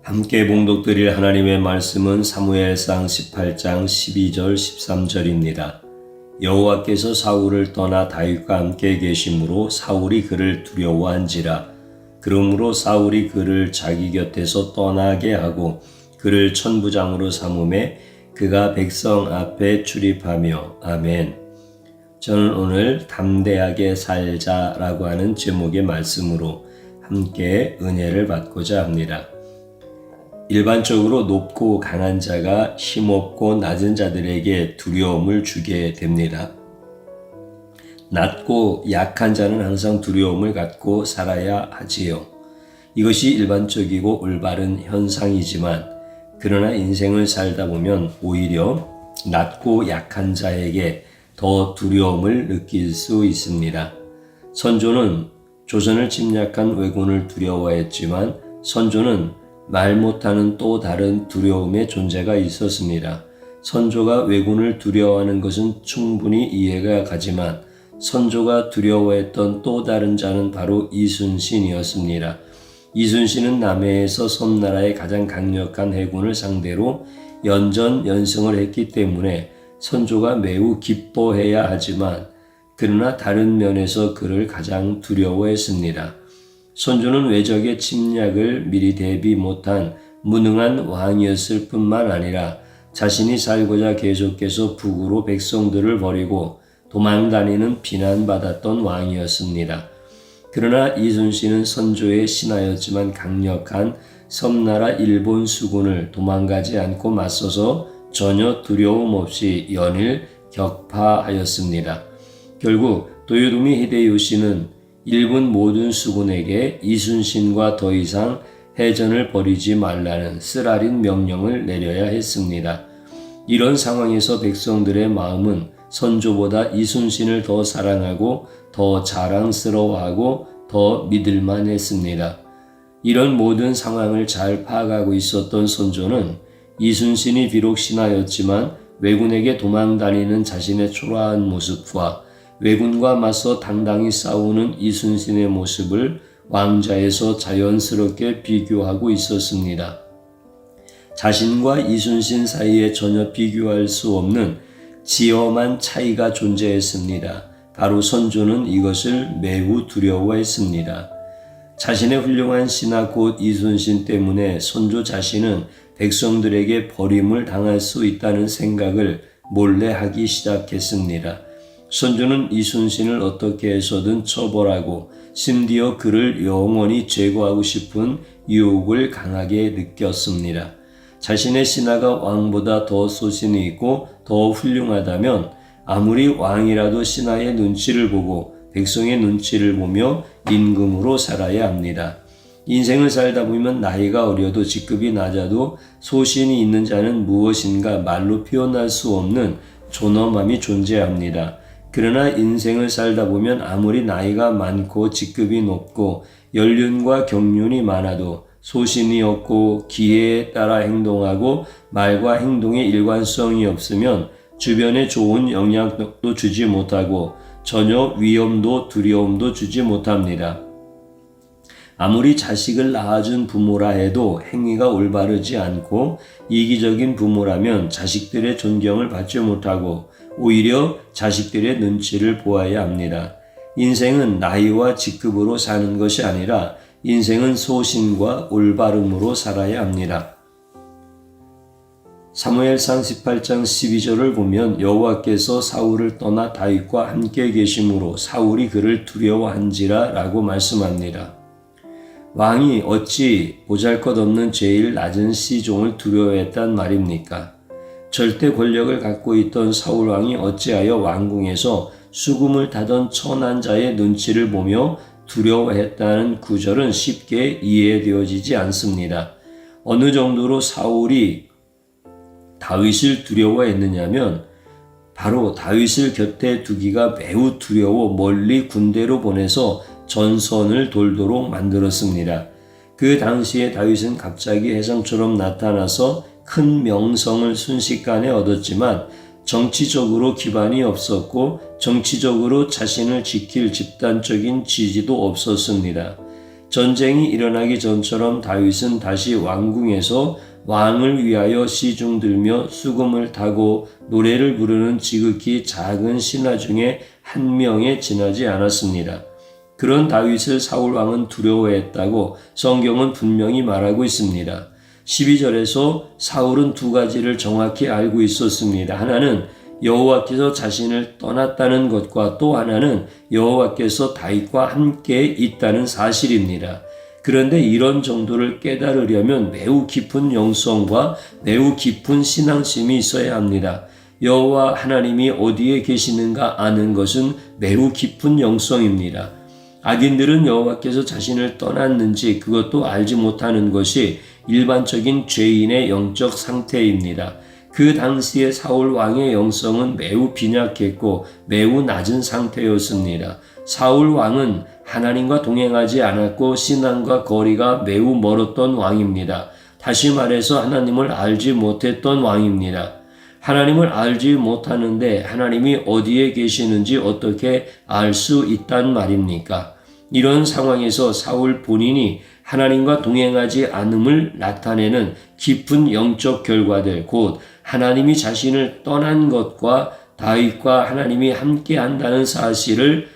함께 봉독드릴 하나님의 말씀은 사무엘상 18장 12절 13절입니다. 여호와께서 사울을 떠나 다윗과 함께 계심으로 사울이 그를 두려워한지라. 그러므로 사울이 그를 자기 곁에서 떠나게 하고 그를 천부장으로 삼음에 그가 백성 앞에 출입하며. 아멘. 저는 오늘 담대하게 살자라고 하는 제목의 말씀으로 함께 은혜를 받고자 합니다. 일반적으로 높고 강한 자가 힘없고 낮은 자들에게 두려움을 주게 됩니다. 낮고 약한 자는 항상 두려움을 갖고 살아야 하지요. 이것이 일반적이고 올바른 현상이지만 그러나 인생을 살다 보면 오히려 낮고 약한 자에게 더 두려움을 느낄 수 있습니다. 선조는 조선을 침략한 왜군을 두려워했지만 선조는 말 못하는 또 다른 두려움의 존재가 있었습니다. 선조가 왜군을 두려워하는 것은 충분히 이해가 가지만 선조가 두려워했던 또 다른 자는 바로 이순신이었습니다. 이순신은 남해에서 섬나라의 가장 강력한 해군을 상대로 연전연승을 했기 때문에 선조가 매우 기뻐해야 하지만 그러나 다른 면에서 그를 가장 두려워했습니다. 선조는 왜적의 침략을 미리 대비 못한 무능한 왕이었을 뿐만 아니라 자신이 살고자 계속해서 북으로 백성들을 버리고 도망다니는 비난받았던 왕이었습니다. 그러나 이순신은 선조의 신하였지만 강력한 섬나라 일본 수군을 도망가지 않고 맞서서 전혀 두려움 없이 연일 격파하였습니다. 결국 도요토미 히데요시는 일본 모든 수군에게 이순신과 더 이상 해전을 벌이지 말라는 쓰라린 명령을 내려야 했습니다. 이런 상황에서 백성들의 마음은 선조보다 이순신을 더 사랑하고 더 자랑스러워하고 더 믿을만 했습니다. 이런 모든 상황을 잘 파악하고 있었던 선조는 이순신이 비록 신하였지만 왜군에게 도망다니는 자신의 초라한 모습과 왜군과 맞서 당당히 싸우는 이순신의 모습을 왕좌에서 자연스럽게 비교하고 있었습니다. 자신과 이순신 사이에 전혀 비교할 수 없는 지엄한 차이가 존재했습니다. 바로 선조는 이것을 매우 두려워했습니다. 자신의 훌륭한 신하 곧 이순신 때문에 선조 자신은 백성들에게 버림을 당할 수 있다는 생각을 몰래 하기 시작했습니다. 선조는 이순신을 어떻게 해서든 처벌하고 심지어 그를 영원히 제거하고 싶은 유혹을 강하게 느꼈습니다. 자신의 신하가 왕보다 더 소신이 있고 더 훌륭하다면 아무리 왕이라도 신하의 눈치를 보고 백성의 눈치를 보며 임금으로 살아야 합니다. 인생을 살다 보면 나이가 어려도 직급이 낮아도 소신이 있는 자는 무엇인가 말로 표현할 수 없는 존엄함이 존재합니다. 그러나 인생을 살다 보면 아무리 나이가 많고 직급이 높고 연륜과 경륜이 많아도 소신이 없고 기회에 따라 행동하고 말과 행동에 일관성이 없으면 주변에 좋은 영향력도 주지 못하고 전혀 위험도 두려움도 주지 못합니다. 아무리 자식을 낳아준 부모라 해도 행위가 올바르지 않고 이기적인 부모라면 자식들의 존경을 받지 못하고 오히려 자식들의 눈치를 보아야 합니다. 인생은 나이와 직급으로 사는 것이 아니라 인생은 소신과 올바름으로 살아야 합니다. 사무엘상 18장 12절을 보면 여호와께서 사울을 떠나 다윗과 함께 계심으로 사울이 그를 두려워한지라 라고 말씀합니다. 왕이 어찌 보잘것없는 제일 낮은 시종을 두려워했단 말입니까? 절대 권력을 갖고 있던 사울 왕이 어찌하여 왕궁에서 수금을 타던 천한 자의 눈치를 보며 두려워했다는 구절은 쉽게 이해되어지지 않습니다. 어느 정도로 사울이 다윗을 두려워했느냐면 바로 다윗을 곁에 두기가 매우 두려워 멀리 군대로 보내서 전선을 돌도록 만들었습니다. 그 당시에 다윗은 갑자기 혜성처럼 나타나서 큰 명성을 순식간에 얻었지만 정치적으로 기반이 없었고 정치적으로 자신을 지킬 집단적인 지지도 없었습니다. 전쟁이 일어나기 전처럼 다윗은 다시 왕궁에서 왕을 위하여 시중 들며 수금을 타고 노래를 부르는 지극히 작은 신하 중에 한 명에 지나지 않았습니다. 그런 다윗을 사울 왕은 두려워했다고 성경은 분명히 말하고 있습니다. 12절에서 사울은 두 가지를 정확히 알고 있었습니다. 하나는 여호와께서 자신을 떠났다는 것과 또 하나는 여호와께서 다윗과 함께 있다는 사실입니다. 그런데 이런 정도를 깨달으려면 매우 깊은 영성과 매우 깊은 신앙심이 있어야 합니다. 여호와 하나님이 어디에 계시는가 아는 것은 매우 깊은 영성입니다. 악인들은 여호와께서 자신을 떠났는지 그것도 알지 못하는 것이 일반적인 죄인의 영적 상태입니다. 그 당시의 사울 왕의 영성은 매우 빈약했고 매우 낮은 상태였습니다. 사울 왕은 하나님과 동행하지 않았고 신앙과 거리가 매우 멀었던 왕입니다. 다시 말해서 하나님을 알지 못했던 왕입니다. 하나님을 알지 못하는데 하나님이 어디에 계시는지 어떻게 알 수 있단 말입니까? 이런 상황에서 사울 본인이 하나님과 동행하지 않음을 나타내는 깊은 영적 결과들, 곧 하나님이 자신을 떠난 것과 다윗과 하나님이 함께 한다는 사실을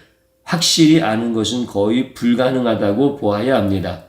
확실히 아는 것은 거의 불가능하다고 보아야 합니다.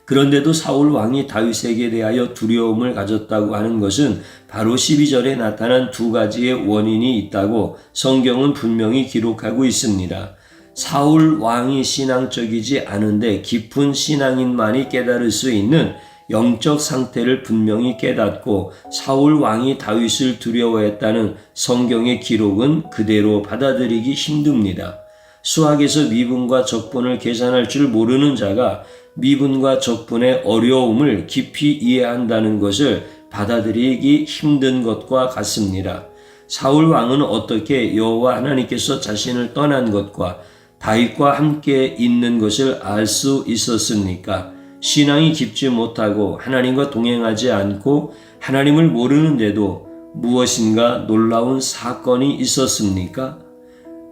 그런데도 사울 왕이 다윗에게 대하여 두려움을 가졌다고 하는 것은 바로 12절에 나타난 두 가지의 원인이 있다고 성경은 분명히 기록하고 있습니다. 사울 왕이 신앙적이지 않은데 깊은 신앙인만이 깨달을 수 있는 영적 상태를 분명히 깨닫고 사울 왕이 다윗을 두려워했다는 성경의 기록은 그대로 받아들이기 힘듭니다. 수학에서 미분과 적분을 계산할 줄 모르는 자가 미분과 적분의 어려움을 깊이 이해한다는 것을 받아들이기 힘든 것과 같습니다. 사울 왕은 어떻게 여호와 하나님께서 자신을 떠난 것과 다윗과 함께 있는 것을 알 수 있었습니까? 신앙이 깊지 못하고 하나님과 동행하지 않고 하나님을 모르는데도 무엇인가 놀라운 사건이 있었습니까?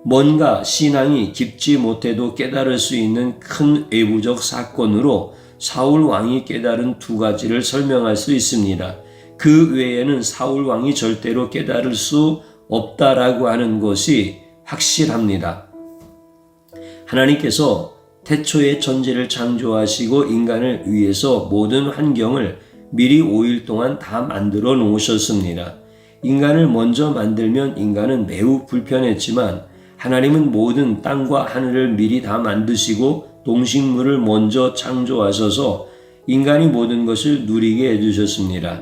뭔가 신앙이 깊지 못해도 깨달을 수 있는 큰 외부적 사건으로 사울 왕이 깨달은 두 가지를 설명할 수 있습니다. 그 외에는 사울 왕이 절대로 깨달을 수 없다라고 하는 것이 확실합니다. 하나님께서 태초에 천지를 창조하시고 인간을 위해서 모든 환경을 미리 5일 동안 다 만들어 놓으셨습니다. 인간을 먼저 만들면 인간은 매우 불편했지만 하나님은 모든 땅과 하늘을 미리 다 만드시고 동식물을 먼저 창조하셔서 인간이 모든 것을 누리게 해주셨습니다.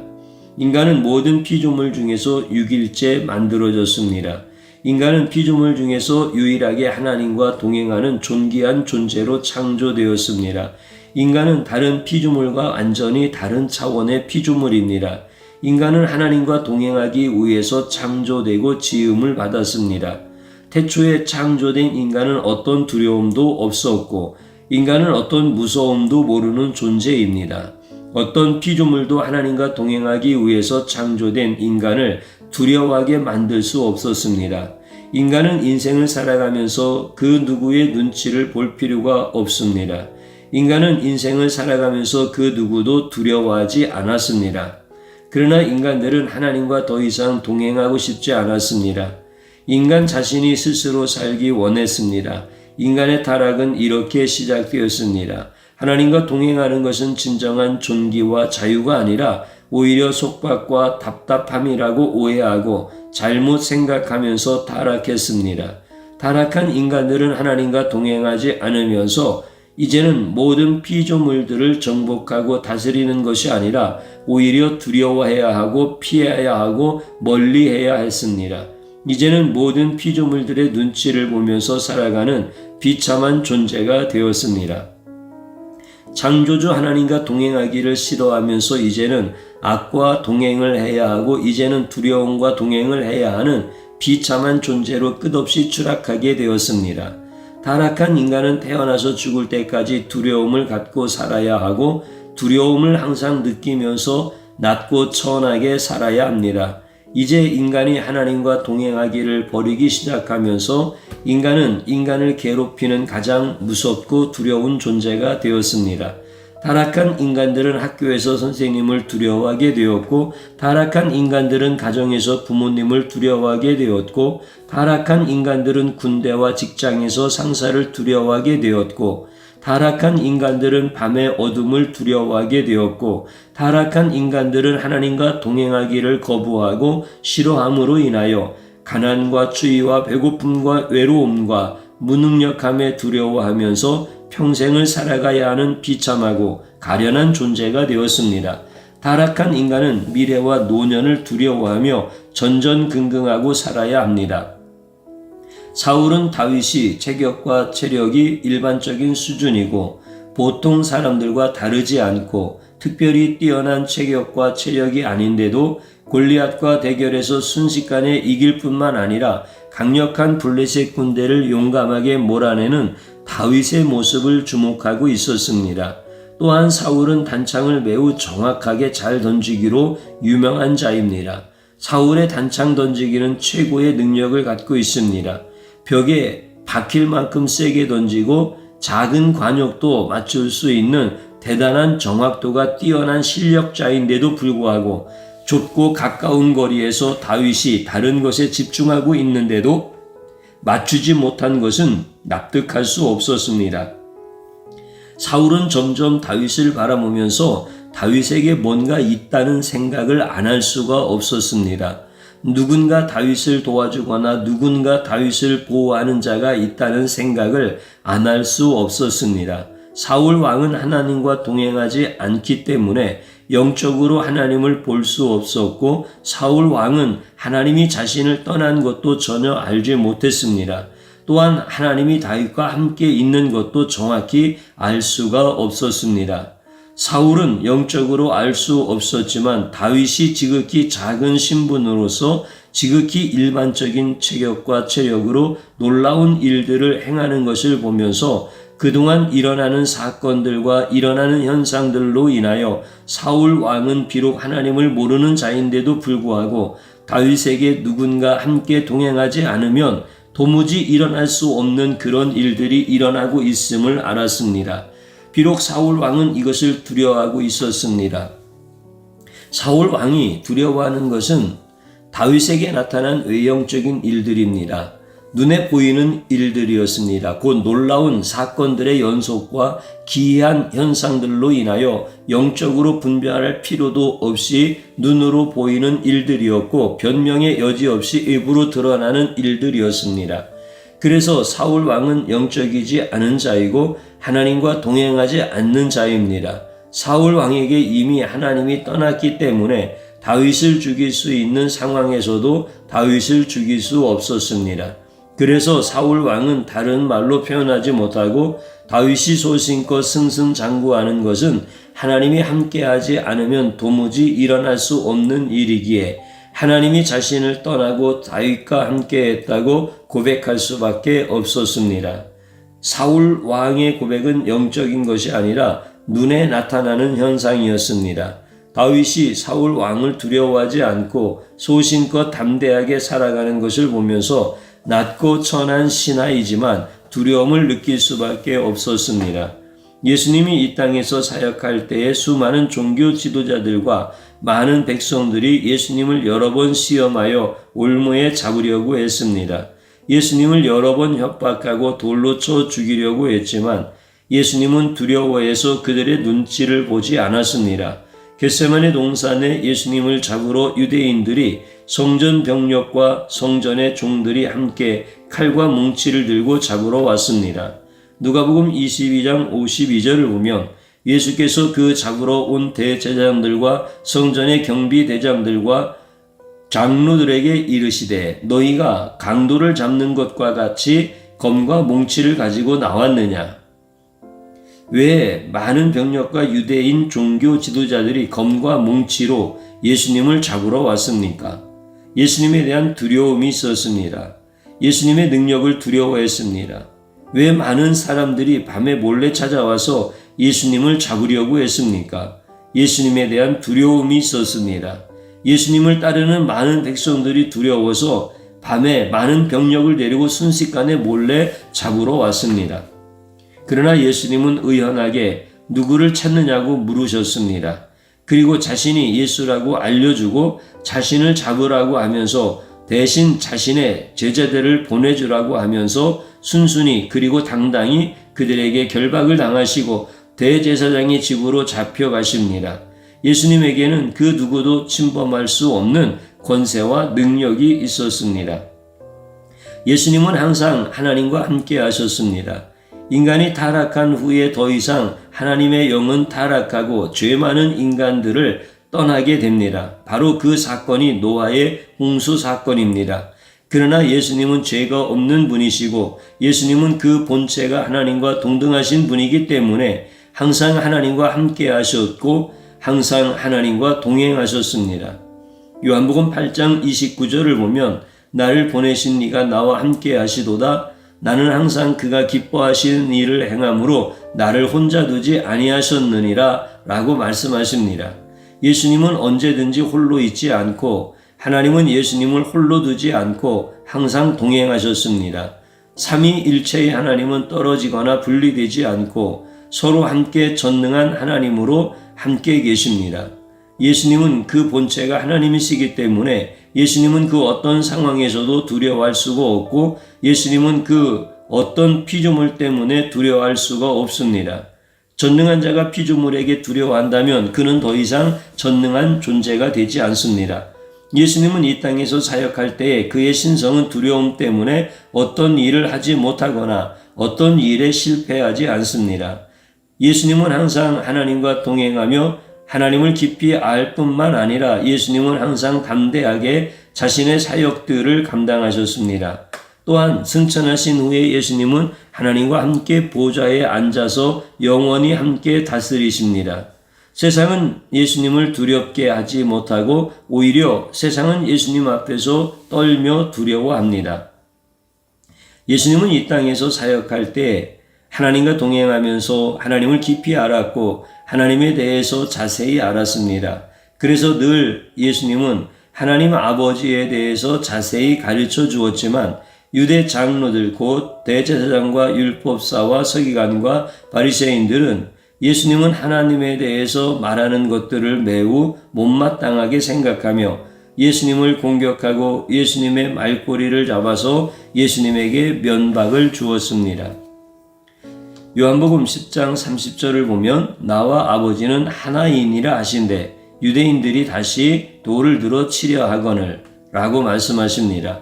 인간은 모든 피조물 중에서 6일째 만들어졌습니다. 인간은 피조물 중에서 유일하게 하나님과 동행하는 존귀한 존재로 창조되었습니다. 인간은 다른 피조물과 완전히 다른 차원의 피조물입니다. 인간은 하나님과 동행하기 위해서 창조되고 지음을 받았습니다. 태초에 창조된 인간은 어떤 두려움도 없었고 인간은 어떤 무서움도 모르는 존재입니다. 어떤 피조물도 하나님과 동행하기 위해서 창조된 인간을 두려워하게 만들 수 없었습니다. 인간은 인생을 살아가면서 그 누구의 눈치를 볼 필요가 없습니다. 인간은 인생을 살아가면서 그 누구도 두려워하지 않았습니다. 그러나 인간들은 하나님과 더 이상 동행하고 싶지 않았습니다. 인간 자신이 스스로 살기 원했습니다. 인간의 타락은 이렇게 시작되었습니다. 하나님과 동행하는 것은 진정한 존귀와 자유가 아니라 오히려 속박과 답답함이라고 오해하고 잘못 생각하면서 타락했습니다. 타락한 인간들은 하나님과 동행하지 않으면서 이제는 모든 피조물들을 정복하고 다스리는 것이 아니라 오히려 두려워해야 하고 피해야 하고 멀리해야 했습니다. 이제는 모든 피조물들의 눈치를 보면서 살아가는 비참한 존재가 되었습니다. 창조주 하나님과 동행하기를 싫어하면서 이제는 악과 동행을 해야 하고 이제는 두려움과 동행을 해야 하는 비참한 존재로 끝없이 추락하게 되었습니다. 타락한 인간은 태어나서 죽을 때까지 두려움을 갖고 살아야 하고 두려움을 항상 느끼면서 낮고 천하게 살아야 합니다. 이제 인간이 하나님과 동행하기를 버리기 시작하면서 인간은 인간을 괴롭히는 가장 무섭고 두려운 존재가 되었습니다. 타락한 인간들은 학교에서 선생님을 두려워하게 되었고, 타락한 인간들은 가정에서 부모님을 두려워하게 되었고, 타락한 인간들은 군대와 직장에서 상사를 두려워하게 되었고, 타락한 인간들은 밤의 어둠을 두려워하게 되었고, 타락한 인간들은 하나님과 동행하기를 거부하고 싫어함으로 인하여 가난과 추위와 배고픔과 외로움과 무능력함에 두려워하면서 평생을 살아가야 하는 비참하고 가련한 존재가 되었습니다. 타락한 인간은 미래와 노년을 두려워하며 전전긍긍하고 살아야 합니다. 사울은 다윗이 체격과 체력이 일반적인 수준이고 보통 사람들과 다르지 않고 특별히 뛰어난 체격과 체력이 아닌데도 골리앗과 대결에서 순식간에 이길 뿐만 아니라 강력한 블레셋 군대를 용감하게 몰아내는 다윗의 모습을 주목하고 있었습니다. 또한 사울은 단창을 매우 정확하게 잘 던지기로 유명한 자입니다. 사울의 단창 던지기는 최고의 능력을 갖고 있습니다. 벽에 박힐 만큼 세게 던지고 작은 관역도 맞출 수 있는 대단한 정확도가 뛰어난 실력자인데도 불구하고 좁고 가까운 거리에서 다윗이 다른 것에 집중하고 있는데도 맞추지 못한 것은 납득할 수 없었습니다. 사울은 점점 다윗을 바라보면서 다윗에게 뭔가 있다는 생각을 안 할 수가 없었습니다. 누군가 다윗을 도와주거나 누군가 다윗을 보호하는 자가 있다는 생각을 안 할 수 없었습니다. 사울 왕은 하나님과 동행하지 않기 때문에 영적으로 하나님을 볼 수 없었고, 사울 왕은 하나님이 자신을 떠난 것도 전혀 알지 못했습니다. 또한 하나님이 다윗과 함께 있는 것도 정확히 알 수가 없었습니다. 사울은 영적으로 알 수 없었지만 다윗이 지극히 작은 신분으로서 지극히 일반적인 체격과 체력으로 놀라운 일들을 행하는 것을 보면서 그동안 일어나는 사건들과 일어나는 현상들로 인하여 사울 왕은 비록 하나님을 모르는 자인데도 불구하고 다윗에게 누군가 함께 동행하지 않으면 도무지 일어날 수 없는 그런 일들이 일어나고 있음을 알았습니다. 비록 사울 왕은 이것을 두려워하고 있었습니다. 사울 왕이 두려워하는 것은 다윗에게 나타난 외형적인 일들입니다. 눈에 보이는 일들이었습니다. 곧 놀라운 사건들의 연속과 기이한 현상들로 인하여 영적으로 분별할 필요도 없이 눈으로 보이는 일들이었고 변명의 여지 없이 입으로 드러나는 일들이었습니다. 그래서 사울 왕은 영적이지 않은 자이고 하나님과 동행하지 않는 자입니다. 사울 왕에게 이미 하나님이 떠났기 때문에 다윗을 죽일 수 있는 상황에서도 다윗을 죽일 수 없었습니다. 그래서 사울 왕은 다른 말로 표현하지 못하고 다윗이 소신껏 승승장구하는 것은 하나님이 함께하지 않으면 도무지 일어날 수 없는 일이기에 하나님이 자신을 떠나고 다윗과 함께했다고 고백할 수밖에 없었습니다. 사울 왕의 고백은 영적인 것이 아니라 눈에 나타나는 현상이었습니다. 다윗이 사울 왕을 두려워하지 않고 소신껏 담대하게 살아가는 것을 보면서 낮고 천한 신하이지만 두려움을 느낄 수밖에 없었습니다. 예수님이 이 땅에서 사역할 때에 수많은 종교 지도자들과 많은 백성들이 예수님을 여러 번 시험하여 올무에 잡으려고 했습니다. 예수님을 여러 번 협박하고 돌로 쳐 죽이려고 했지만 예수님은 두려워해서 그들의 눈치를 보지 않았습니다. 겟세마네 동산에 예수님을 잡으러 유대인들이 성전 병력과 성전의 종들이 함께 칼과 뭉치를 들고 잡으러 왔습니다. 누가복음 22장 52절을 보면 예수께서 그 잡으러 온 대제사장들과 성전의 경비대장들과 장로들에게 이르시되 너희가 강도를 잡는 것과 같이 검과 뭉치를 가지고 나왔느냐? 왜 많은 병력과 유대인 종교 지도자들이 검과 뭉치로 예수님을 잡으러 왔습니까? 예수님에 대한 두려움이 있었습니다. 예수님의 능력을 두려워했습니다. 왜 많은 사람들이 밤에 몰래 찾아와서 예수님을 잡으려고 했습니까? 예수님에 대한 두려움이 있었습니다. 예수님을 따르는 많은 백성들이 두려워서 밤에 많은 병력을 데리고 순식간에 몰래 잡으러 왔습니다. 그러나 예수님은 의연하게 누구를 찾느냐고 물으셨습니다. 그리고 자신이 예수라고 알려주고 자신을 잡으라고 하면서 대신 자신의 제자들을 보내주라고 하면서 순순히 그리고 당당히 그들에게 결박을 당하시고 대제사장의 집으로 잡혀가십니다. 예수님에게는 그 누구도 침범할 수 없는 권세와 능력이 있었습니다. 예수님은 항상 하나님과 함께 하셨습니다. 인간이 타락한 후에 더 이상 하나님의 영은 타락하고 죄 많은 인간들을 떠나게 됩니다. 바로 그 사건이 노아의 홍수 사건입니다. 그러나 예수님은 죄가 없는 분이시고 예수님은 그 본체가 하나님과 동등하신 분이기 때문에 항상 하나님과 함께 하셨고 항상 하나님과 동행하셨습니다. 요한복음 8장 29절을 보면 나를 보내신 이가 나와 함께 하시도다. 나는 항상 그가 기뻐하시는 일을 행함으로 나를 혼자 두지 아니하셨느니라 라고 말씀하십니다. 예수님은 언제든지 홀로 있지 않고 하나님은 예수님을 홀로 두지 않고 항상 동행하셨습니다. 삼위일체의 하나님은 떨어지거나 분리되지 않고 서로 함께 전능한 하나님으로 함께 계십니다. 예수님은 그 본체가 하나님이시기 때문에 예수님은 그 어떤 상황에서도 두려워할 수가 없고 예수님은 그 어떤 피조물 때문에 두려워할 수가 없습니다. 전능한 자가 피조물에게 두려워한다면 그는 더 이상 전능한 존재가 되지 않습니다. 예수님은 이 땅에서 사역할 때에 그의 신성은 두려움 때문에 어떤 일을 하지 못하거나 어떤 일에 실패하지 않습니다. 예수님은 항상 하나님과 동행하며 하나님을 깊이 알 뿐만 아니라 예수님은 항상 담대하게 자신의 사역들을 감당하셨습니다. 또한 승천하신 후에 예수님은 하나님과 함께 보좌에 앉아서 영원히 함께 다스리십니다. 세상은 예수님을 두렵게 하지 못하고 오히려 세상은 예수님 앞에서 떨며 두려워합니다. 예수님은 이 땅에서 사역할 때 하나님과 동행하면서 하나님을 깊이 알았고 하나님에 대해서 자세히 알았습니다. 그래서 늘 예수님은 하나님 아버지에 대해서 자세히 가르쳐 주었지만 유대 장로들 곧 대제사장과 율법사와 서기관과 바리새인들은 예수님은 하나님에 대해서 말하는 것들을 매우 못마땅하게 생각하며 예수님을 공격하고 예수님의 말꼬리를 잡아서 예수님에게 면박을 주었습니다. 요한복음 10장 30절을 보면 나와 아버지는 하나이니라 하신대 유대인들이 다시 돌을 들어 치려 하거늘 라고 말씀하십니다.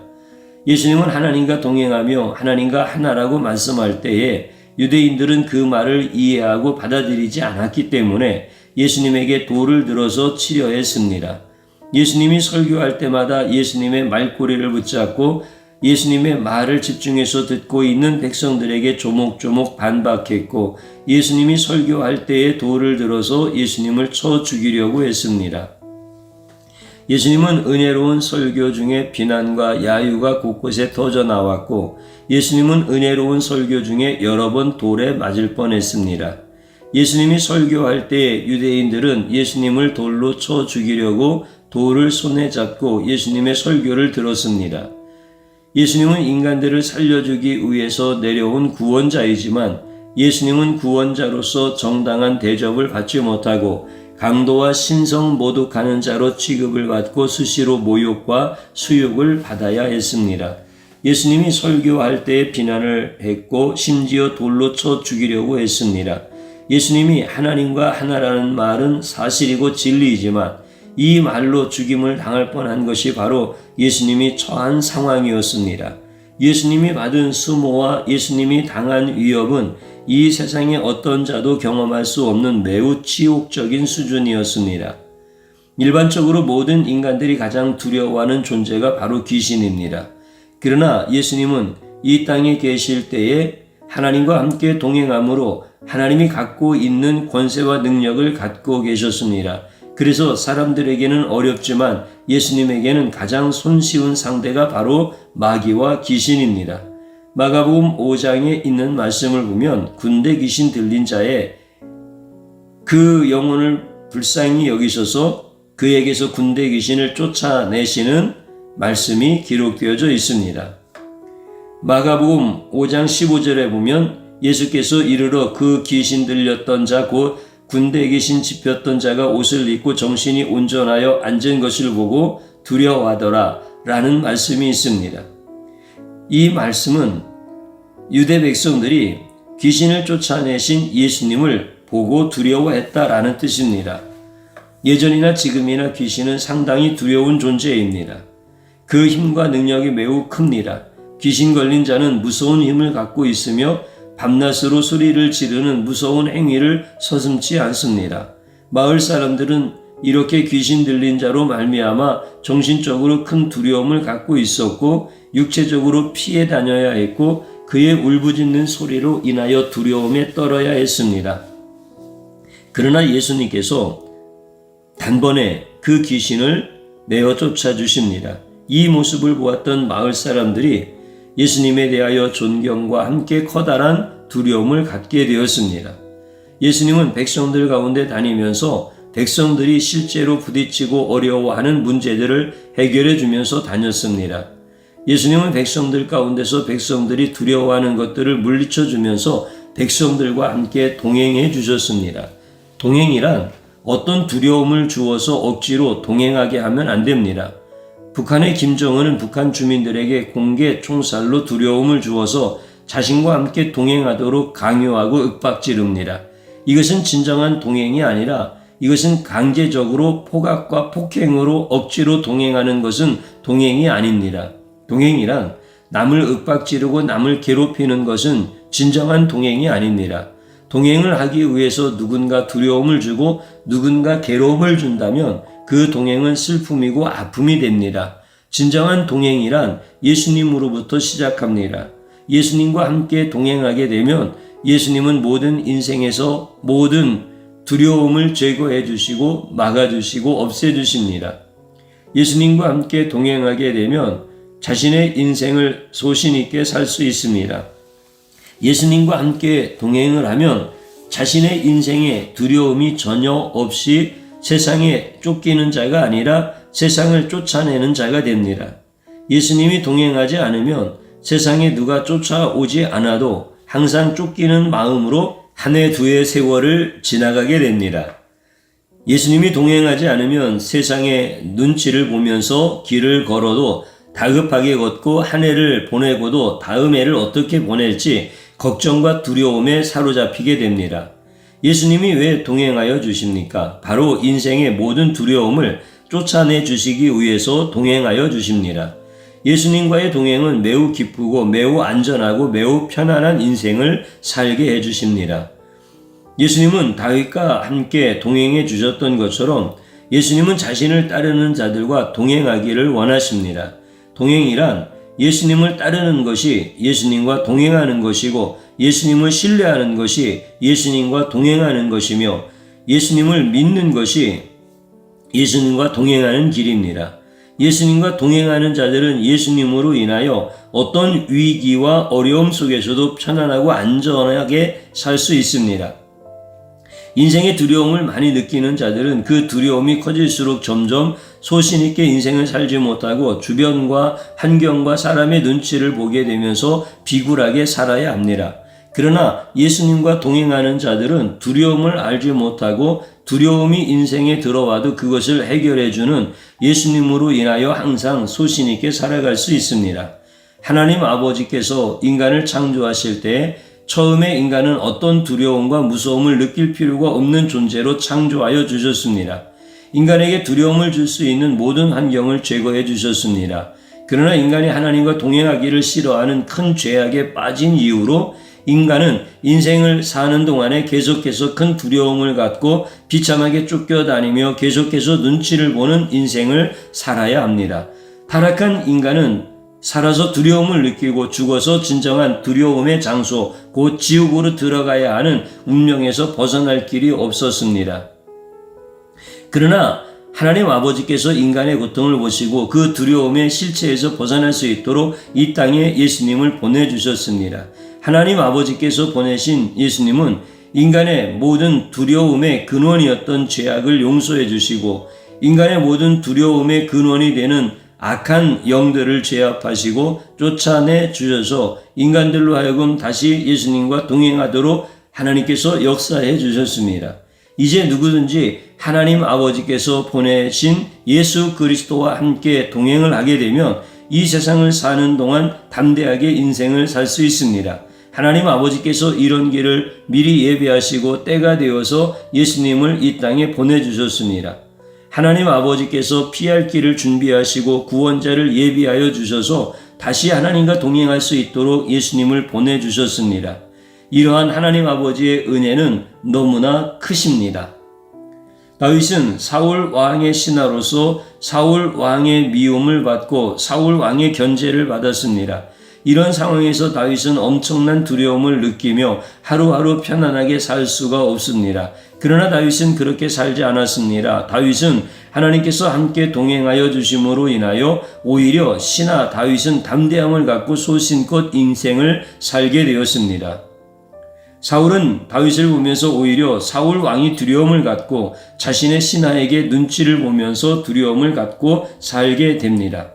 예수님은 하나님과 동행하며 하나님과 하나라고 말씀할 때에 유대인들은 그 말을 이해하고 받아들이지 않았기 때문에 예수님에게 돌을 들어서 치려 했습니다. 예수님이 설교할 때마다 예수님의 말꼬리를 붙잡고 예수님의 말을 집중해서 듣고 있는 백성들에게 조목조목 반박했고 예수님이 설교할 때에 돌을 들어서 예수님을 쳐 죽이려고 했습니다. 예수님은 은혜로운 설교 중에 비난과 야유가 곳곳에 터져 나왔고 예수님은 은혜로운 설교 중에 여러 번 돌에 맞을 뻔했습니다. 예수님이 설교할 때 유대인들은 예수님을 돌로 쳐 죽이려고 돌을 손에 잡고 예수님의 설교를 들었습니다. 예수님은 인간들을 살려주기 위해서 내려온 구원자이지만 예수님은 구원자로서 정당한 대접을 받지 못하고 강도와 신성 모독하는 자로 취급을 받고 수시로 모욕과 수욕을 받아야 했습니다. 예수님이 설교할 때 비난을 했고 심지어 돌로 쳐 죽이려고 했습니다. 예수님이 하나님과 하나라는 말은 사실이고 진리이지만 이 말로 죽임을 당할 뻔한 것이 바로 예수님이 처한 상황이었습니다. 예수님이 받은 수모와 예수님이 당한 위협은 이 세상의 어떤 자도 경험할 수 없는 매우 치욕적인 수준이었습니다. 일반적으로 모든 인간들이 가장 두려워하는 존재가 바로 귀신입니다. 그러나 예수님은 이 땅에 계실 때에 하나님과 함께 동행함으로 하나님이 갖고 있는 권세와 능력을 갖고 계셨습니다. 그래서 사람들에게는 어렵지만 예수님에게는 가장 손쉬운 상대가 바로 마귀와 귀신입니다. 마가복음 5장에 있는 말씀을 보면 군대 귀신 들린 자의 그 영혼을 불쌍히 여기셔서 그에게서 군대 귀신을 쫓아내시는 말씀이 기록되어져 있습니다. 마가복음 5장 15절에 보면 예수께서 이르러 그 귀신 들렸던 자 곧 군대 귀신 짚혔던 자가 옷을 입고 정신이 온전하여 앉은 것을 보고 두려워하더라 라는 말씀이 있습니다. 이 말씀은 유대 백성들이 귀신을 쫓아내신 예수님을 보고 두려워했다라는 뜻입니다. 예전이나 지금이나 귀신은 상당히 두려운 존재입니다. 그 힘과 능력이 매우 큽니다. 귀신 걸린 자는 무서운 힘을 갖고 있으며 밤낮으로 소리를 지르는 무서운 행위를 서슴지 않습니다. 마을 사람들은 이렇게 귀신 들린 자로 말미암아 정신적으로 큰 두려움을 갖고 있었고 육체적으로 피해 다녀야 했고 그의 울부짖는 소리로 인하여 두려움에 떨어야 했습니다. 그러나 예수님께서 단번에 그 귀신을 내어 쫓아주십니다. 이 모습을 보았던 마을 사람들이 예수님에 대하여 존경과 함께 커다란 두려움을 갖게 되었습니다. 예수님은 백성들 가운데 다니면서 백성들이 실제로 부딪히고 어려워하는 문제들을 해결해 주면서 다녔습니다. 예수님은 백성들 가운데서 백성들이 두려워하는 것들을 물리쳐 주면서 백성들과 함께 동행해 주셨습니다. 동행이란 어떤 두려움을 주어서 억지로 동행하게 하면 안 됩니다. 북한의 김정은은 북한 주민들에게 공개 총살로 두려움을 주어서 자신과 함께 동행하도록 강요하고 윽박지릅니다. 이것은 진정한 동행이 아니라 이것은 강제적으로 포갑과 폭행으로 억지로 동행하는 것은 동행이 아닙니다. 동행이란 남을 윽박지르고 남을 괴롭히는 것은 진정한 동행이 아닙니다. 동행을 하기 위해서 누군가 두려움을 주고 누군가 괴로움을 준다면 그 동행은 슬픔이고 아픔이 됩니다. 진정한 동행이란 예수님으로부터 시작합니다. 예수님과 함께 동행하게 되면 예수님은 모든 인생에서 모든 두려움을 제거해 주시고 막아 주시고 없애 주십니다. 예수님과 함께 동행하게 되면 자신의 인생을 소신 있게 살 수 있습니다. 예수님과 함께 동행을 하면 자신의 인생에 두려움이 전혀 없이 세상에 쫓기는 자가 아니라 세상을 쫓아내는 자가 됩니다. 예수님이 동행하지 않으면 세상에 누가 쫓아오지 않아도 항상 쫓기는 마음으로 한 해 두 해 세월을 지나가게 됩니다. 예수님이 동행하지 않으면 세상의 눈치를 보면서 길을 걸어도 다급하게 걷고 한 해를 보내고도 다음 해를 어떻게 보낼지 걱정과 두려움에 사로잡히게 됩니다. 예수님이 왜 동행하여 주십니까? 바로 인생의 모든 두려움을 쫓아내 주시기 위해서 동행하여 주십니다. 예수님과의 동행은 매우 기쁘고 매우 안전하고 매우 편안한 인생을 살게 해 주십니다. 예수님은 다윗과 함께 동행해 주셨던 것처럼 예수님은 자신을 따르는 자들과 동행하기를 원하십니다. 동행이란 예수님을 따르는 것이 예수님과 동행하는 것이고 예수님을 신뢰하는 것이 예수님과 동행하는 것이며 예수님을 믿는 것이 예수님과 동행하는 길입니다. 예수님과 동행하는 자들은 예수님으로 인하여 어떤 위기와 어려움 속에서도 편안하고 안전하게 살 수 있습니다. 인생의 두려움을 많이 느끼는 자들은 그 두려움이 커질수록 점점 소신 있게 인생을 살지 못하고 주변과 환경과 사람의 눈치를 보게 되면서 비굴하게 살아야 합니다. 그러나 예수님과 동행하는 자들은 두려움을 알지 못하고 두려움이 인생에 들어와도 그것을 해결해주는 예수님으로 인하여 항상 소신 있게 살아갈 수 있습니다. 하나님 아버지께서 인간을 창조하실 때 처음에 인간은 어떤 두려움과 무서움을 느낄 필요가 없는 존재로 창조하여 주셨습니다. 인간에게 두려움을 줄 수 있는 모든 환경을 제거해 주셨습니다. 그러나 인간이 하나님과 동행하기를 싫어하는 큰 죄악에 빠진 이후로 인간은 인생을 사는 동안에 계속해서 큰 두려움을 갖고 비참하게 쫓겨다니며 계속해서 눈치를 보는 인생을 살아야 합니다. 타락한 인간은 살아서 두려움을 느끼고 죽어서 진정한 두려움의 장소, 곧 지옥으로 들어가야 하는 운명에서 벗어날 길이 없었습니다. 그러나 하나님 아버지께서 인간의 고통을 보시고 그 두려움의 실체에서 벗어날 수 있도록 이 땅에 예수님을 보내주셨습니다. 하나님 아버지께서 보내신 예수님은 인간의 모든 두려움의 근원이었던 죄악을 용서해 주시고 인간의 모든 두려움의 근원이 되는 악한 영들을 제압하시고 쫓아내 주셔서 인간들로 하여금 다시 예수님과 동행하도록 하나님께서 역사해 주셨습니다. 이제 누구든지 하나님 아버지께서 보내신 예수 그리스도와 함께 동행을 하게 되면 이 세상을 사는 동안 담대하게 인생을 살 수 있습니다. 하나님 아버지께서 이런 길을 미리 예비하시고 때가 되어서 예수님을 이 땅에 보내주셨습니다. 하나님 아버지께서 피할 길을 준비하시고 구원자를 예비하여 주셔서 다시 하나님과 동행할 수 있도록 예수님을 보내주셨습니다. 이러한 하나님 아버지의 은혜는 너무나 크십니다. 다윗은 사울 왕의 신하로서 사울 왕의 미움을 받고 사울 왕의 견제를 받았습니다. 이런 상황에서 다윗은 엄청난 두려움을 느끼며 하루하루 편안하게 살 수가 없습니다. 그러나 다윗은 그렇게 살지 않았습니다. 다윗은 하나님께서 함께 동행하여 주심으로 인하여 오히려 신하 다윗은 담대함을 갖고 소신껏 인생을 살게 되었습니다. 사울은 다윗을 보면서 오히려 사울 왕이 두려움을 갖고 자신의 신하에게 눈치를 보면서 두려움을 갖고 살게 됩니다.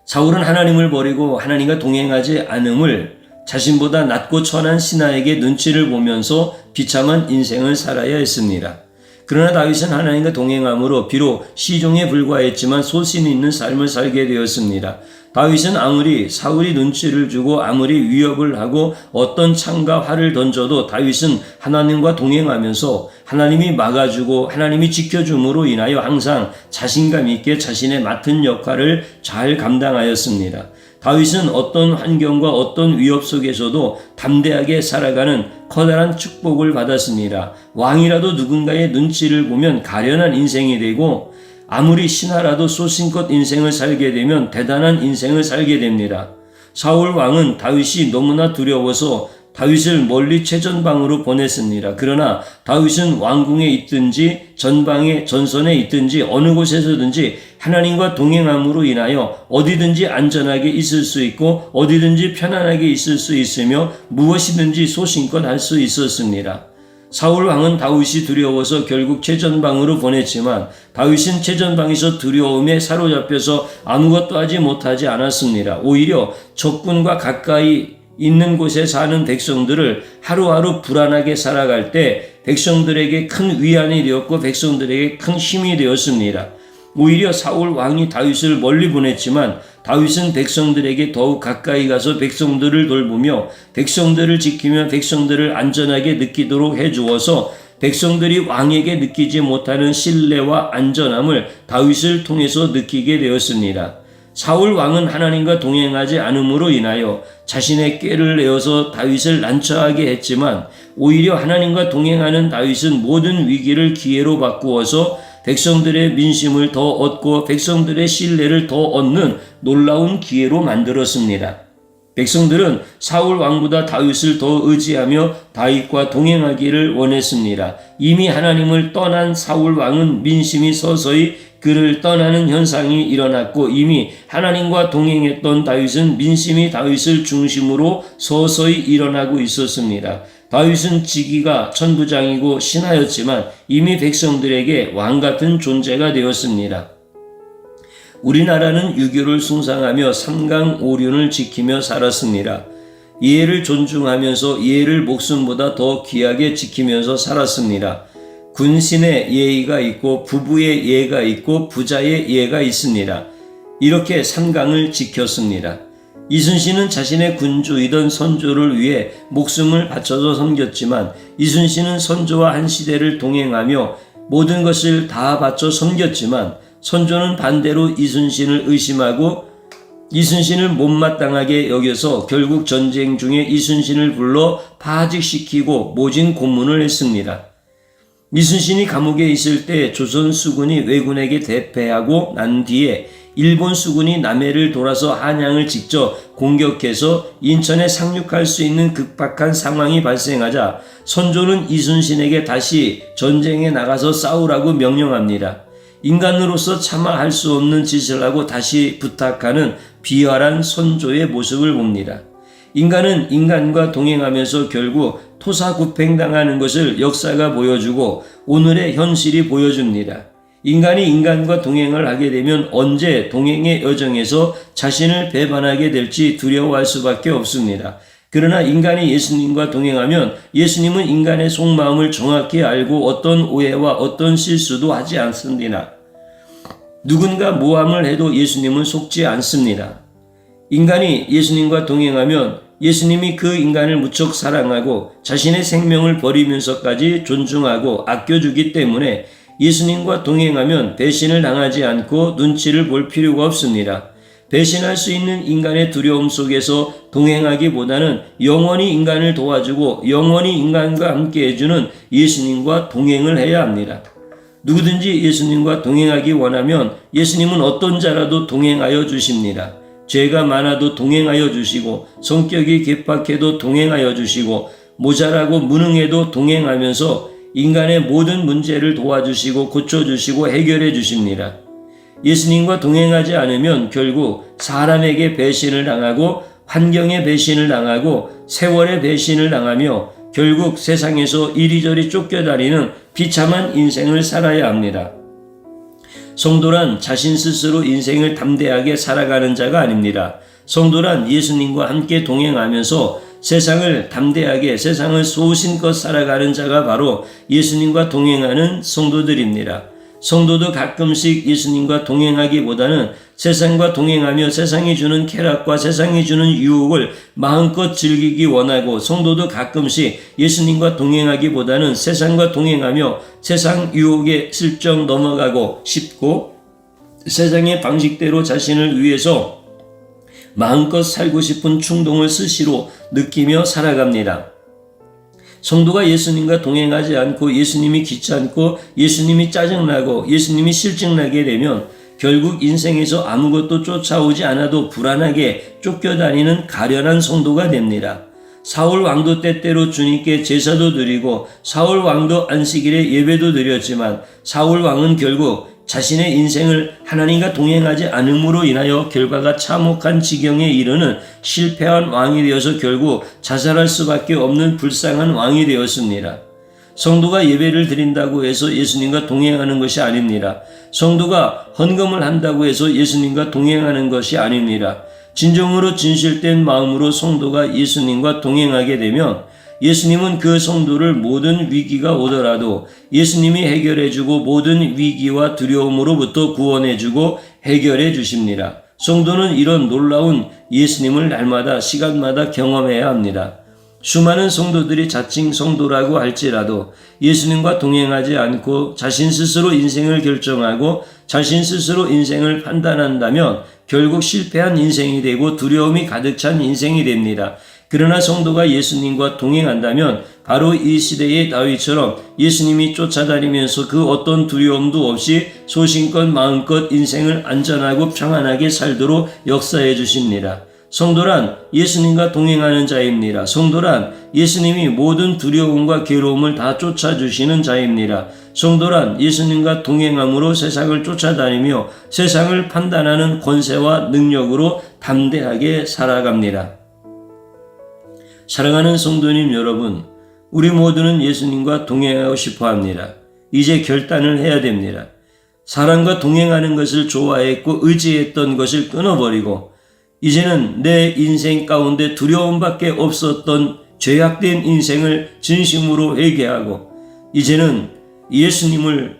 사울은 하나님을 버리고 하나님과 동행하지 않음을 자신보다 낮고 천한 신하에게 눈치를 보면서 비참한 인생을 살아야 했습니다. 그러나 다윗은 하나님과 동행함으로 비록 시종에 불과했지만 소신 있는 삶을 살게 되었습니다. 다윗은 아무리 사울이 눈치를 주고 아무리 위협을 하고 어떤 창과 활을 던져도 다윗은 하나님과 동행하면서 하나님이 막아주고 하나님이 지켜줌으로 인하여 항상 자신감 있게 자신의 맡은 역할을 잘 감당하였습니다. 다윗은 어떤 환경과 어떤 위협 속에서도 담대하게 살아가는 커다란 축복을 받았습니다. 왕이라도 누군가의 눈치를 보면 가련한 인생이 되고 아무리 신하라도 소신껏 인생을 살게 되면 대단한 인생을 살게 됩니다. 사울 왕은 다윗이 너무나 두려워서 다윗을 멀리 최전방으로 보냈습니다. 그러나 다윗은 왕궁에 있든지 전선에 있든지 어느 곳에서든지 하나님과 동행함으로 인하여 어디든지 안전하게 있을 수 있고 어디든지 편안하게 있을 수 있으며 무엇이든지 소신껏 할 수 있었습니다. 사울 왕은 다윗이 두려워서 결국 최전방으로 보냈지만 다윗은 최전방에서 두려움에 사로잡혀서 아무것도 하지 못하지 않았습니다. 오히려 적군과 가까이 있는 곳에 사는 백성들을 하루하루 불안하게 살아갈 때 백성들에게 큰 위안이 되었고 백성들에게 큰 힘이 되었습니다. 오히려 사울 왕이 다윗을 멀리 보냈지만 다윗은 백성들에게 더욱 가까이 가서 백성들을 돌보며 백성들을 지키며 백성들을 안전하게 느끼도록 해주어서 백성들이 왕에게 느끼지 못하는 신뢰와 안전함을 다윗을 통해서 느끼게 되었습니다. 사울 왕은 하나님과 동행하지 않음으로 인하여 자신의 꾀를 내어서 다윗을 난처하게 했지만 오히려 하나님과 동행하는 다윗은 모든 위기를 기회로 바꾸어서 백성들의 민심을 더 얻고 백성들의 신뢰를 더 얻는 놀라운 기회로 만들었습니다. 백성들은 사울 왕보다 다윗을 더 의지하며 다윗과 동행하기를 원했습니다. 이미 하나님을 떠난 사울 왕은 민심이 서서히 그를 떠나는 현상이 일어났고 이미 하나님과 동행했던 다윗은 민심이 다윗을 중심으로 서서히 일어나고 있었습니다. 다윗은 직위가 천부장이고 신하였지만 이미 백성들에게 왕같은 존재가 되었습니다. 우리나라는 유교를 숭상하며 삼강오륜을 지키며 살았습니다. 예를 존중하면서 예를 목숨보다 더 귀하게 지키면서 살았습니다. 군신의 예의가 있고 부부의 예가 있고 부자의 예가 있습니다. 이렇게 삼강을 지켰습니다. 이순신은 자신의 군주이던 선조를 위해 목숨을 바쳐서 섬겼지만 이순신은 선조와 한 시대를 동행하며 모든 것을 다 바쳐 섬겼지만 선조는 반대로 이순신을 의심하고 이순신을 못마땅하게 여겨서 결국 전쟁 중에 이순신을 불러 파직시키고 모진 고문을 했습니다. 이순신이 감옥에 있을 때 조선 수군이 왜군에게 대패하고 난 뒤에 일본 수군이 남해를 돌아서 한양을 직접 공격해서 인천에 상륙할 수 있는 급박한 상황이 발생하자 선조는 이순신에게 다시 전쟁에 나가서 싸우라고 명령합니다. 인간으로서 차마 할 수 없는 짓을 하고 다시 부탁하는 비열한 선조의 모습을 봅니다. 인간은 인간과 동행하면서 결국 토사구팽당하는 것을 역사가 보여주고 오늘의 현실이 보여줍니다. 인간이 인간과 동행을 하게 되면 언제 동행의 여정에서 자신을 배반하게 될지 두려워할 수밖에 없습니다. 그러나 인간이 예수님과 동행하면 예수님은 인간의 속마음을 정확히 알고 어떤 오해와 어떤 실수도 하지 않습니다. 누군가 모함을 해도 예수님은 속지 않습니다. 인간이 예수님과 동행하면 예수님이 그 인간을 무척 사랑하고 자신의 생명을 버리면서까지 존중하고 아껴주기 때문에 예수님과 동행하면 배신을 당하지 않고 눈치를 볼 필요가 없습니다. 배신할 수 있는 인간의 두려움 속에서 동행하기보다는 영원히 인간을 도와주고 영원히 인간과 함께 해주는 예수님과 동행을 해야 합니다. 누구든지 예수님과 동행하기 원하면 예수님은 어떤 자라도 동행하여 주십니다. 죄가 많아도 동행하여 주시고 성격이 괴팍해도 동행하여 주시고 모자라고 무능해도 동행하면서 인간의 모든 문제를 도와주시고 고쳐주시고 해결해 주십니다. 예수님과 동행하지 않으면 결국 사람에게 배신을 당하고 환경에 배신을 당하고 세월에 배신을 당하며 결국 세상에서 이리저리 쫓겨다니는 비참한 인생을 살아야 합니다. 성도란 자신 스스로 인생을 담대하게 살아가는 자가 아닙니다. 성도란 예수님과 함께 동행하면서 세상을 담대하게 세상을 소신껏 살아가는 자가 바로 예수님과 동행하는 성도들입니다. 성도도 가끔씩 예수님과 동행하기보다는 세상과 동행하며 세상이 주는 쾌락과 세상이 주는 유혹을 마음껏 즐기기 원하고 성도도 가끔씩 예수님과 동행하기보다는 세상과 동행하며 세상 유혹에 슬쩍 넘어가고 싶고 세상의 방식대로 자신을 위해서 마음껏 살고 싶은 충동을 스스로 느끼며 살아갑니다. 성도가 예수님과 동행하지 않고 예수님이 귀찮고 예수님이 짜증나고 예수님이 실증나게 되면 결국 인생에서 아무것도 쫓아오지 않아도 불안하게 쫓겨다니는 가련한 성도가 됩니다. 사울 왕도 때때로 주님께 제사도 드리고 사울 왕도 안식일에 예배도 드렸지만 사울 왕은 결국 자신의 인생을 하나님과 동행하지 않음으로 인하여 결과가 참혹한 지경에 이르는 실패한 왕이 되어서 결국 자살할 수밖에 없는 불쌍한 왕이 되었습니다. 성도가 예배를 드린다고 해서 예수님과 동행하는 것이 아닙니다. 성도가 헌금을 한다고 해서 예수님과 동행하는 것이 아닙니다. 진정으로 진실된 마음으로 성도가 예수님과 동행하게 되면 예수님은 그 성도를 모든 위기가 오더라도 예수님이 해결해주고 모든 위기와 두려움으로부터 구원해주고 해결해 주십니다. 성도는 이런 놀라운 예수님을 날마다 시간마다 경험해야 합니다. 수많은 성도들이 자칭 성도라고 할지라도 예수님과 동행하지 않고 자신 스스로 인생을 결정하고 자신 스스로 인생을 판단한다면 결국 실패한 인생이 되고 두려움이 가득 찬 인생이 됩니다. 그러나 성도가 예수님과 동행한다면 바로 이 시대의 다윗처럼 예수님이 쫓아다니면서 그 어떤 두려움도 없이 소신껏 마음껏 인생을 안전하고 평안하게 살도록 역사해 주십니다. 성도란 예수님과 동행하는 자입니다. 성도란 예수님이 모든 두려움과 괴로움을 다 쫓아주시는 자입니다. 성도란 예수님과 동행함으로 세상을 쫓아다니며 세상을 판단하는 권세와 능력으로 담대하게 살아갑니다. 사랑하는 성도님 여러분, 우리 모두는 예수님과 동행하고 싶어 합니다. 이제 결단을 해야 됩니다. 사람과 동행하는 것을 좋아했고 의지했던 것을 끊어버리고 이제는 내 인생 가운데 두려움밖에 없었던 죄악된 인생을 진심으로 회개하고 이제는 예수님을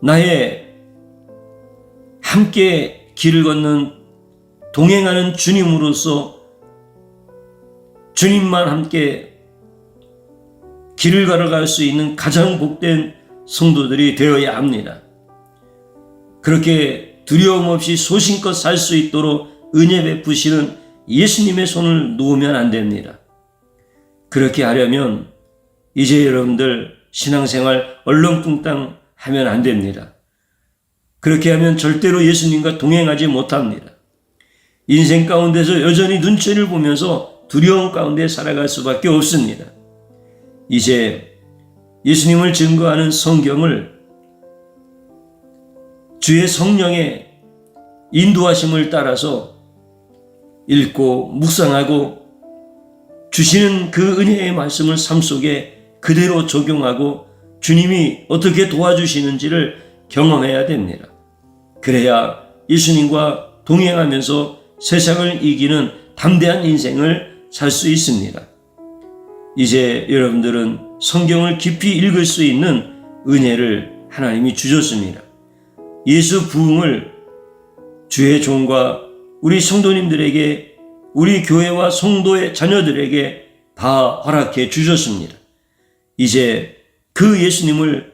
나의 함께 길을 걷는 동행하는 주님으로서 주님만 함께 길을 걸어갈 수 있는 가장 복된 성도들이 되어야 합니다. 그렇게 두려움 없이 소신껏 살 수 있도록 은혜 베푸시는 예수님의 손을 놓으면 안 됩니다. 그렇게 하려면 이제 여러분들 신앙생활 얼렁뚱땅 하면 안 됩니다. 그렇게 하면 절대로 예수님과 동행하지 못합니다. 인생 가운데서 여전히 눈치를 보면서 두려움 가운데 살아갈 수밖에 없습니다. 이제 예수님을 증거하는 성경을 주의 성령의 인도하심을 따라서 읽고 묵상하고 주시는 그 은혜의 말씀을 삶 속에 그대로 적용하고 주님이 어떻게 도와주시는지를 경험해야 됩니다. 그래야 예수님과 동행하면서 세상을 이기는 담대한 인생을 살 수 있습니다. 이제 여러분들은 성경을 깊이 읽을 수 있는 은혜를 하나님이 주셨습니다. 예수 부흥을 주의 종과 우리 성도님들에게, 우리 교회와 성도의 자녀들에게 다 허락해 주셨습니다. 이제 그 예수님을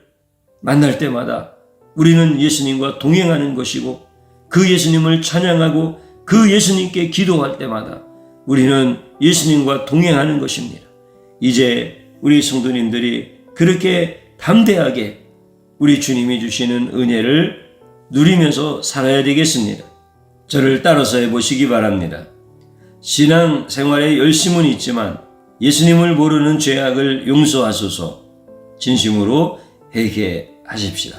만날 때마다 우리는 예수님과 동행하는 것이고, 그 예수님을 찬양하고 그 예수님께 기도할 때마다 우리는 예수님과 동행하는 것입니다. 이제 우리 성도님들이 그렇게 담대하게 우리 주님이 주시는 은혜를 누리면서 살아야 되겠습니다. 저를 따라서 해보시기 바랍니다. 신앙 생활에 열심은 있지만 예수님을 모르는 죄악을 용서하소서. 진심으로 회개하십시다.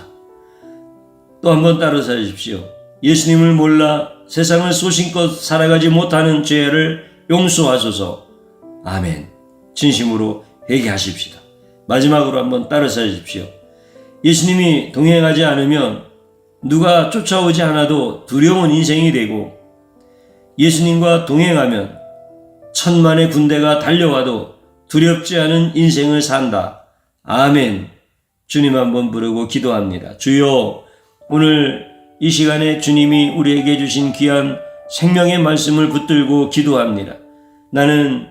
또 한번 따라서 하십시오. 예수님을 몰라 세상을 소신껏 살아가지 못하는 죄를 용서하소서. 아멘. 진심으로 회개하십시다. 마지막으로 한번 따라서 하십시오. 예수님이 동행하지 않으면 누가 쫓아오지 않아도 두려운 인생이 되고, 예수님과 동행하면 천만의 군대가 달려와도 두렵지 않은 인생을 산다. 아멘. 주님 한번 부르고 기도합니다. 주여, 오늘 이 시간에 주님이 우리에게 주신 귀한 생명의 말씀을 붙들고 기도합니다. 나는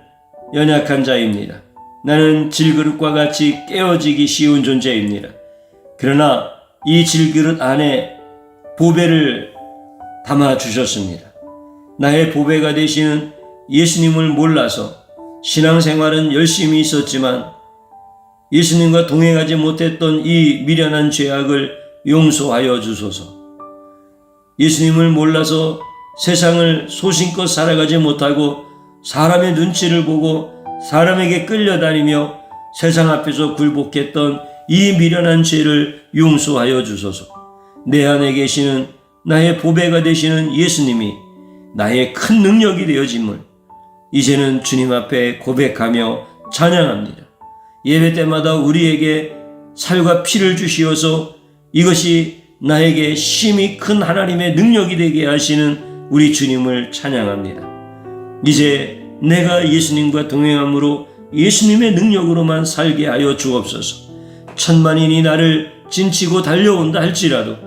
연약한 자입니다. 나는 질그릇과 같이 깨어지기 쉬운 존재입니다. 그러나 이 질그릇 안에 보배를 담아 주셨습니다. 나의 보배가 되시는 예수님을 몰라서 신앙생활은 열심히 있었지만 예수님과 동행하지 못했던 이 미련한 죄악을 용서하여 주소서. 예수님을 몰라서 세상을 소신껏 살아가지 못하고 사람의 눈치를 보고 사람에게 끌려다니며 세상 앞에서 굴복했던 이 미련한 죄를 용서하여 주소서. 내 안에 계시는 나의 보배가 되시는 예수님이 나의 큰 능력이 되어짐을 이제는 주님 앞에 고백하며 찬양합니다. 예배 때마다 우리에게 살과 피를 주시어서 이것이 나에게 심히 큰 하나님의 능력이 되게 하시는 우리 주님을 찬양합니다. 이제 내가 예수님과 동행함으로 예수님의 능력으로만 살게 하여 주옵소서. 천만인이 나를 진치고 달려온다 할지라도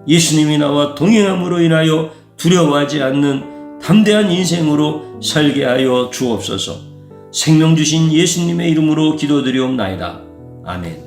예수님이 나와 동행함으로 인하여 두려워하지 않는 담대한 인생으로 살게 하여 주옵소서. 생명 주신 예수님의 이름으로 기도드리옵나이다. 아멘.